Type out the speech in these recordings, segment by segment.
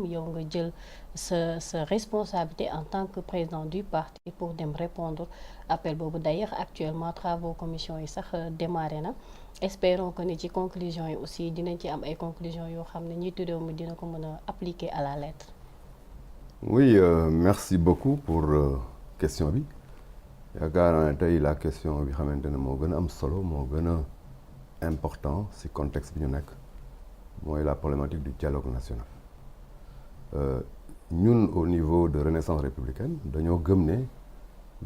yow nga jël sa responsabilité en tant que président du parti pour dem répondre appel boobu. D'ailleurs actuellement travaux commission yi sax démarré na. Espérons que ni ci conclusion yi aussi dinañ ci am ay conclusions yoo xam ne njiitu réew mi dina ko mën a appliquer à la lettre. Oui, merci beaucoup pour question bi. yaakaar naa ne tey la question bi xamante ne moo gën a am solo moo gën a important ci contexte bi ñu nekk mooy la problématique du dialogue national. ñun au niveau de Renaissance républicaine dañoo gëm ne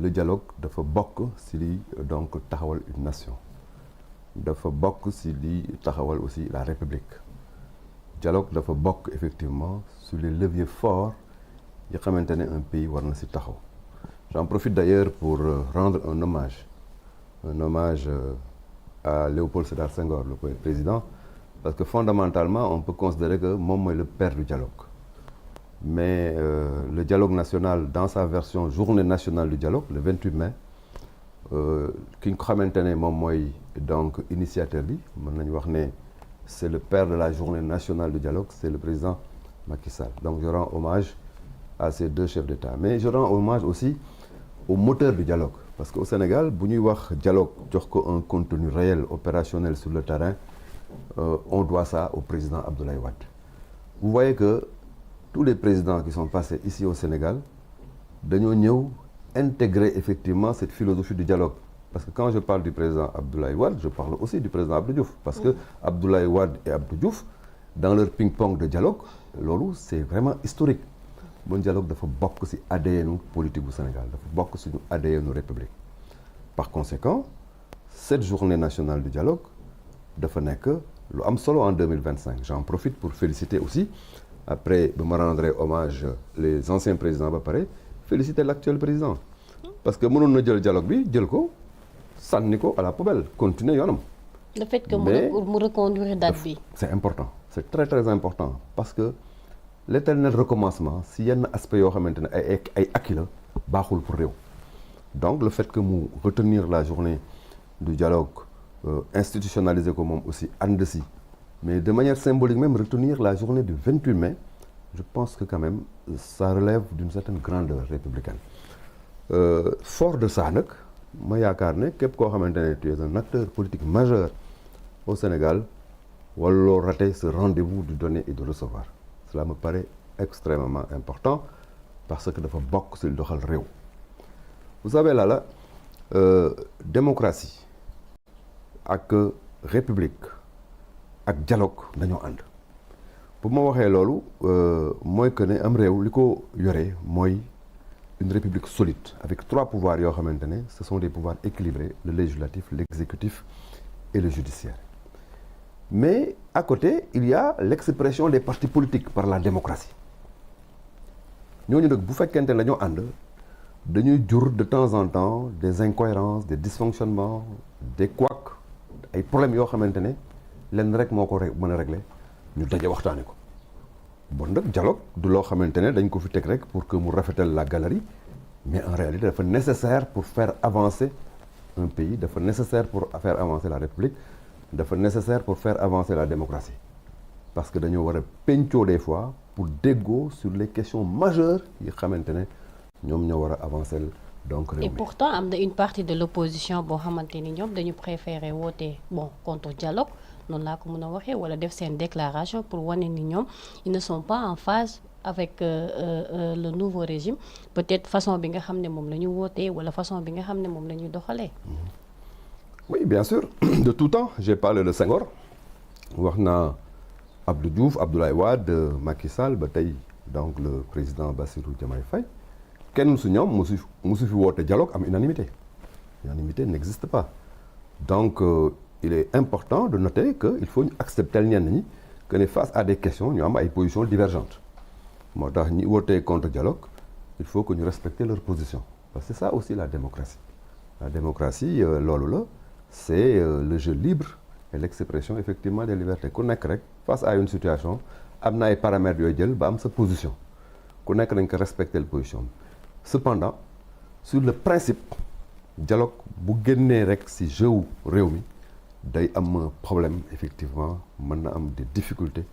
le dialogue dafa bokk ci li donc taxawal une nation dafa bokk ci li taxawal aussi la république. Dialogue dafa bokk effectivement sur les leviers forts yi xamante ne un pays war na ci taxaw. J'en profite d'ailleurs pour rendre un hommage à Léopold Sédar Senghor, le président, parce que fondamentalement, on peut considérer que moom mooy le père du dialogue. Mais le dialogue national, dans sa version journée nationale du dialogue, le 28 mai, ki nga xamante ne moom mooy donc initiateur bi, mën nañu wax ne c'est le père de la journée nationale du dialogue, c'est le président Macky Sall. Donc je rends hommage à ces deux chefs d'État. Mais je rends hommage aussi au moteur du dialogue, parce qu'au Sénégal bu ñuy wax dialogue jox ko un contenu réel opérationnel sur le terrain, on doit ça au président Abdoulaye Wade. Vous voyez que tous les présidents qui sont passés ici au Sénégal dañoo ñëw intégrer effectivement cette philosophie du dialogue, parce que quand je parle du président Abdoulaye Wade, je parle aussi du président Abdou Diouf, parce que Abdoulaye Wade et Abdou Diouf dans leur ping-pong de dialogue, loolu c'est vraiment historique. Bon dialogue dafa bokk ci ADN politique bu Sénégal, dafa bokk suñu ADN république. Par conséquent, cette journée nationale du dialogue dafa nekk lu am solo en 2025. J'en profite pour féliciter aussi, après ba ma rendre hommage les anciens présidents ba pare, féliciter l'actuel président. Parce que mënoon na jël dialogue bi jël ko sànni ko à la poubelle, continuer yoonam. Le fait que mu reconduire date bi. C'est important, c'est très très important, parce que l'éternel recommencement si yenn aspect yoo xamante ne ay acquis la baaxul pour réew. Donc le fait que mu retenir la journée du dialogue, institutionnaliser ko moom aussi ànd si, mais de manière symbolique même retenir la journée du 28 mai, je pense que quand même ça relève d'une certaine grandeur républicaine. Fort de ça nag ma yaakaar ne képp koo xamante ne tu es un acteur politique majeur au Sénégal waloo rater ce rendez-vous du donner et de recevoir. Cela me paraît extrêmement important parce que dafa bokk ci doxal réew. Vous savez là démocratie ak république ak dialogue dañoo ànd. bu ma waxee loolu mooy que ne am réew li ko yore mooy une république solide avec 3 pouvoirs yoo xamante ne ce sont des pouvoirs équilibrés, le législatif, l'exécutif et le judiciaire. Mais à côté, il y a l'expression des partis politiques par la démocratie. ñooñu nag bu fekkente ne dañoo ànd dañuy jur de temps en temps des incohérences, des dysfonctionnements, des couacs, ay problèmes yoo xamante ne lenn rek moo ko mën a régler ñu daje waxtaane ko. Bon nag dialogue du loo xamante ne dañ ko fi teg rek pour que mu rafetal la galerie, mais en réalité dafa nécessaire pour faire avancer un pays, dafa nécessaire pour faire avancer la République, dafa nécessaire pour faire avancer la démocratie. Parce que dañoo war a pencoo des fois pour déggoo sur les questions majeures yi xamante ne ñoom ñoo war a avancer donc réew mi. Et pourtant am na une partie de l'opposition boo xamante ni ñoom dañu préférer woote contre dialogue noonu laa ko mën a waxee wala def seen déclaration pour wane ni ñoom ils ne sont pas en phase avec le nouveau régime, peut-être façon bi nga xam ne moom la ñu wootee wala façon bi nga xam ne moom la ñu doxalee. Oui, bien sûr, de tout temps. J'ai parlé de Senghor, wax naa Abdou Diouf, Abdoulaye Wade, Macky Sall, ba tey donc le président Bassirou Diomaye Faye. Kenn su ñoom musu fi woote dialogue am unanimité. L'unanimité n'existe pas. Donc il est important de noter que il faut ñu accepter ñenn ñi que ne face à des questions ñu am ay positions divergentes. Moo tax ñi wootee contre dialogue, il faut que ñu respecter leur position. Parce que c'est ça aussi la démocratie. La démocratie loolu la. C'est le jeu libre et l'expression effectivement des libertés. Ku nekk rek face à une situation am na ay paramètres yooyu jël ba am sa position ku nekk dañ ko respecter la position. Cependant sur le principe dialogue bu génnee rek ci jeu réew mi day am problème effectivement mën na am des difficultés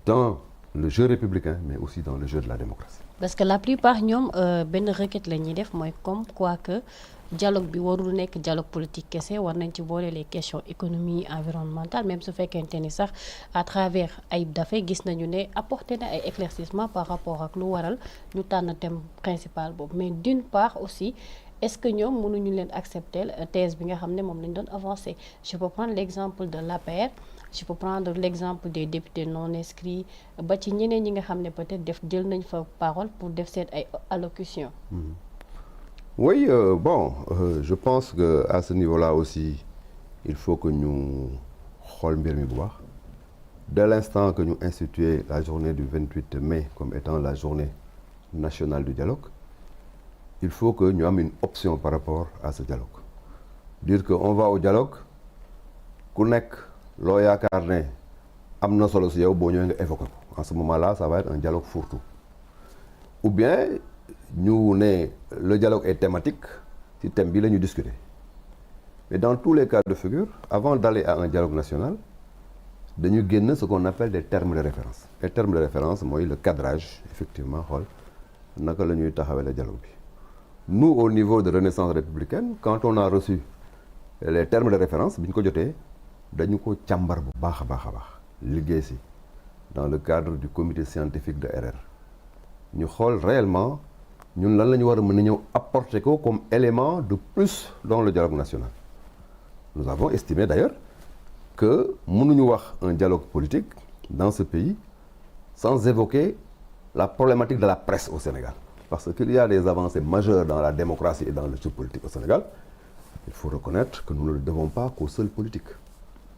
dans le jeu républicain mais aussi dans le jeu de la démocratie. Parce que la plupart ñoom benn requête la ñuy def mooy comme quoi que dialogue bi warul nekk dialogue politique kese war nañ ci boole les questions économie environnementale même su fekkente ni sax à travers Ayib Daffé gis nañu ne apporté na ay éclaircissement par rapport ak lu waral ñu tànn thème principal boobu mais d'une part aussi est-ce que ñoom mënuñu leen accepter thèse bi nga xam ne moom lañ doon avancer. Je peux prendre l'exemple de l'APR, je peux prendre l'exemple des députés non inscrits ba ci ñeneen ñi nga xam ne peut-être jël nañ fa parole pour def seen ay allocution. Oui, je pense qu'à ce niveau-là aussi, il faut que nous xool mbir mi bu baax. Dès l'instant que nous instituons la journée du 28 mai comme étant la journée nationale du dialogue, il faut que nous ayons une option par rapport à ce dialogue. Dire qu'on va au dialogue, ku nekk loo yaakaar ne am na solo si yow boo ñëwee nga évoqué ko. En ce moment-là, ça va être un dialogue fourre-tout. Ou bien ñu ne le dialogue est thématique, si thème bi la ñu discuter. Mais dans tous les cas de figure, avant d'aller à un dialogue national, dañu génn ce qu'on appelle des termes de référence. Les termes de référence mooy le cadrage, effectivement, xool naka la ñuy taxawee le dialogue bi. Nous, au niveau de Renaissance républicaine, quand on a reçu les termes de référence bi ñu ko jotee dañu ko càmbar bu baax a baax a baax liggéey si dans le cadre du comité scientifique de RR ñu xool réellement ñun lan la ñu war a mën a ñëw apporter ko comme élément de plus dans le dialogue national. Nous avons estimé d'ailleurs que mënuñu wax un dialogue politique dans ce pays sans évoquer la problématique de la presse au Sénégal. Parce qu'il y a des avancées majeures dans la démocratie et dans le jeu politique au Sénégal. Il faut reconnaître que nous ne le devons pas qu'aux seuls politiques.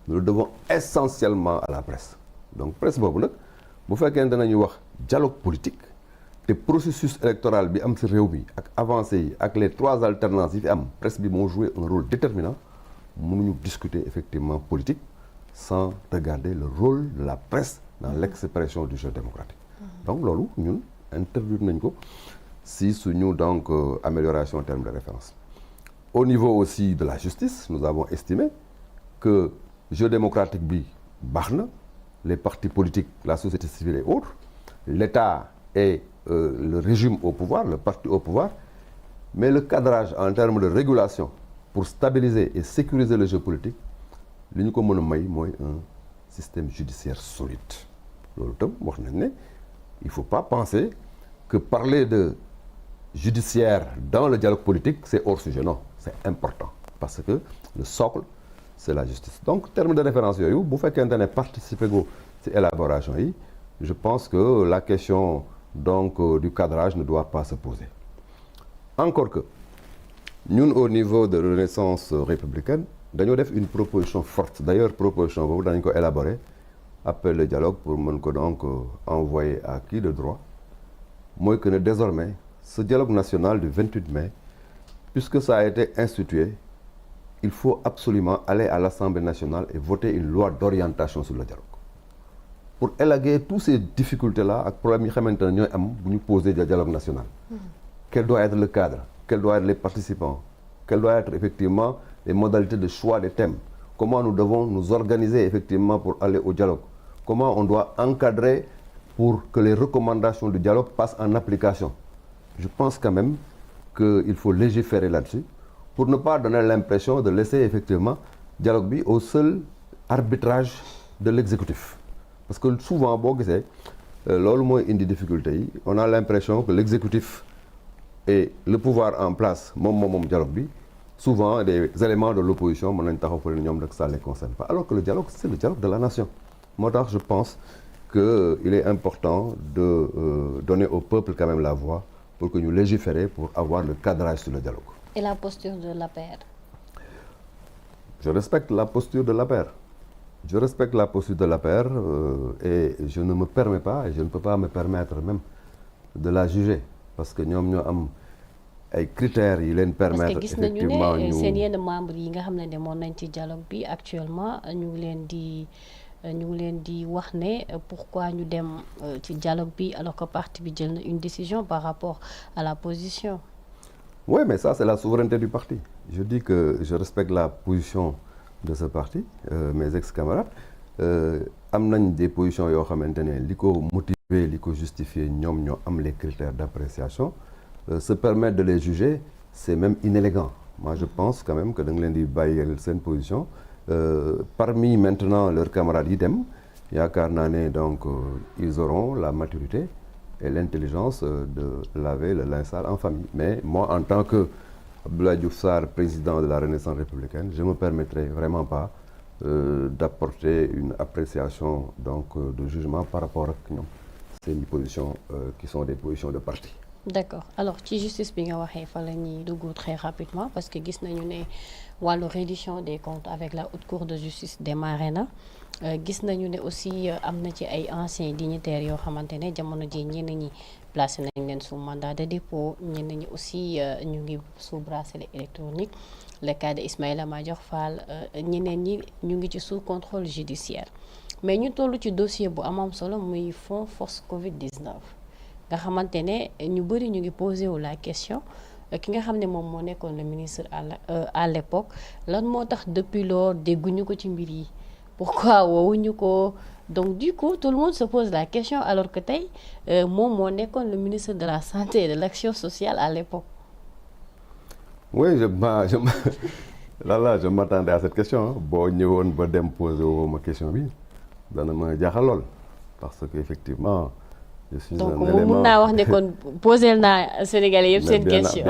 Nous le devons essentiellement à la presse. Donc presse boobu nag bu fekkente nañu wax dialogue politique te processus électoral bi am ci réew mi ak avancées yi ak les trois alternances yi fi am presse bi moo joué un rôle déterminant mënuñu discuter effectivement politique sans regarder le rôle de la presse dans l'expression du jeu démocratique. Donc loolu ñun introduire nañ ko si suñu donc amélioration en termes de référence. Au niveau aussi de la justice, nous avons estimé que jeu démocratique bi baax na, les partis politiques, la société civile et autres, l'État et le régime au pouvoir, le parti au pouvoir, mais le cadrage en termes de régulation pour stabiliser et sécuriser le jeu politique, li ñu ko mën a may mooy un système judiciaire solide. Loolu tam wax nañ ne il faut pas penser que parler de judiciaire dans le dialogue politique, c'est hors sujet. Non, c'est important parce que le socle, c'est la justice. Donc, terme de référence yooyu bu fekkente ne participer go ci élaboration yi, je pense que la question donc du cadrage ne doit pas se poser. Encore que ñun au niveau de Renaissance républicaine dañoo def une proposition forte. D'ailleurs, proposition boobu dañ ko élaborer après le dialogue pour mën ko donc envoyer à qui de droit. Mooy que ne désormais ce dialogue national du 28 mai, puisque ça a été institué, il faut absolument aller à l'Assemblée nationale et voter une loi d'orientation sur le dialogue. Pour élaguer toutes ces difficultés-là ak problèmes yi xamante ne ñooy am bu ñu poser le dialogue national. Quel doit être le cadre? Quels doivent être les participants? Quelles doivent être effectivement les modalités de choix des thèmes? Comment nous devons nous organiser effectivement pour aller au dialogue? Comment on doit encadrer pour que les recommandations du dialogue passent en application? Je pense quand même qu'il faut légiférer là-dessus pour ne pas donner l'impression de laisser effectivement dialogue bi au seul arbitrage de l'exécutif. Parce que souvent boo gisee loolu mooy indi difficulté yi, on a l'impression que l'exécutif et le pouvoir en place moom dialogue bi, souvent des éléments de l'opposition mën nañ taxaw fa ñoom nag ça les concerne pas, alors que le dialogue c'est le dialogue de la nation. Moo tax je pense qu'il est important de donner au peuple quand même la voix pour que nous légiférer pour avoir le cadrage sur le dialogue. Et la posture de l'APR? Je respecte la posture de l'APR. Je respecte la posture de l'APR et je ne me permets pas, et je ne peux pas me permettre même de la juger. Parce que ñoom ñoo am ay critères yi leen permettre effectivement parce que gis nañu ne seen yenn membres yi nga xam ne demoon nañ ci dialogue bi actuellement ñu ngi leen di wax ne pourquoi ñu dem ci dialogue bi alors que parti bi jël na une décision par rapport à la position. Oui, mais ça c'est la souveraineté du parti. Je dis que je respecte la position de ce parti, mes ex-camarades am nañ des positions yoo xamante ne li ko motivé li ko justifier ñoom ñoo am les critères d'appréciation se permettre de les juger c'est même inélégant. Moi je pense quand même que da nga leen di bàyyil seen position parmi maintenant leurs camarades yi dem yaakaar naa ne donc ils auront la maturité et l'intelligence de laver le linge sale en famille. Mais moi en tant que Abdoulaye Diouf Sarr, président de la Renaissance républicaine, je me permettrai vraiment pas d'apporter une appréciation donc de jugement par rapport ak ñoom c'est des positions qui sont des positions de parti. D'accord alors ci justice bi nga waxee fa la ñuy dugg très rapidement parce que gis nañu ne wàllu reddition des comptes avec la haute cour de justice démarré na gis nañu ne aussi am na ci ay anciens dignitaires yoo xamante ne jamono ji ñenn ñi placé nañ leen sous mandat de dépôt ñenn ñi aussi ñu ngi sous bracelet électronique le cas de Ismaïla Madior Fall ñeneen ñi ñu ngi ci sous contrôle judiciaire mais ñu toll ci dossier bu am solo muy fonds force Covid-19 nga xamante ne ñu bëri ñu ngi posé wu la question ki nga xam ne moom moo nekkoon le ministre à l'époque lan moo tax depuis lors dégguñu ko ci mbir yi pourquoi woowuñu ko donc du coup tout le monde se pose la question alors que tey moom moo nekkoon le ministre de la santé et de l'action sociale à l'époque. Oui je m'attendais à cette question boo ñëwoon ba dem posé woo ma question bi dana ma jaaxal lool parce que effectivement. donc mun naa wax ne kon posé naa Sénégalais yëpp seen question.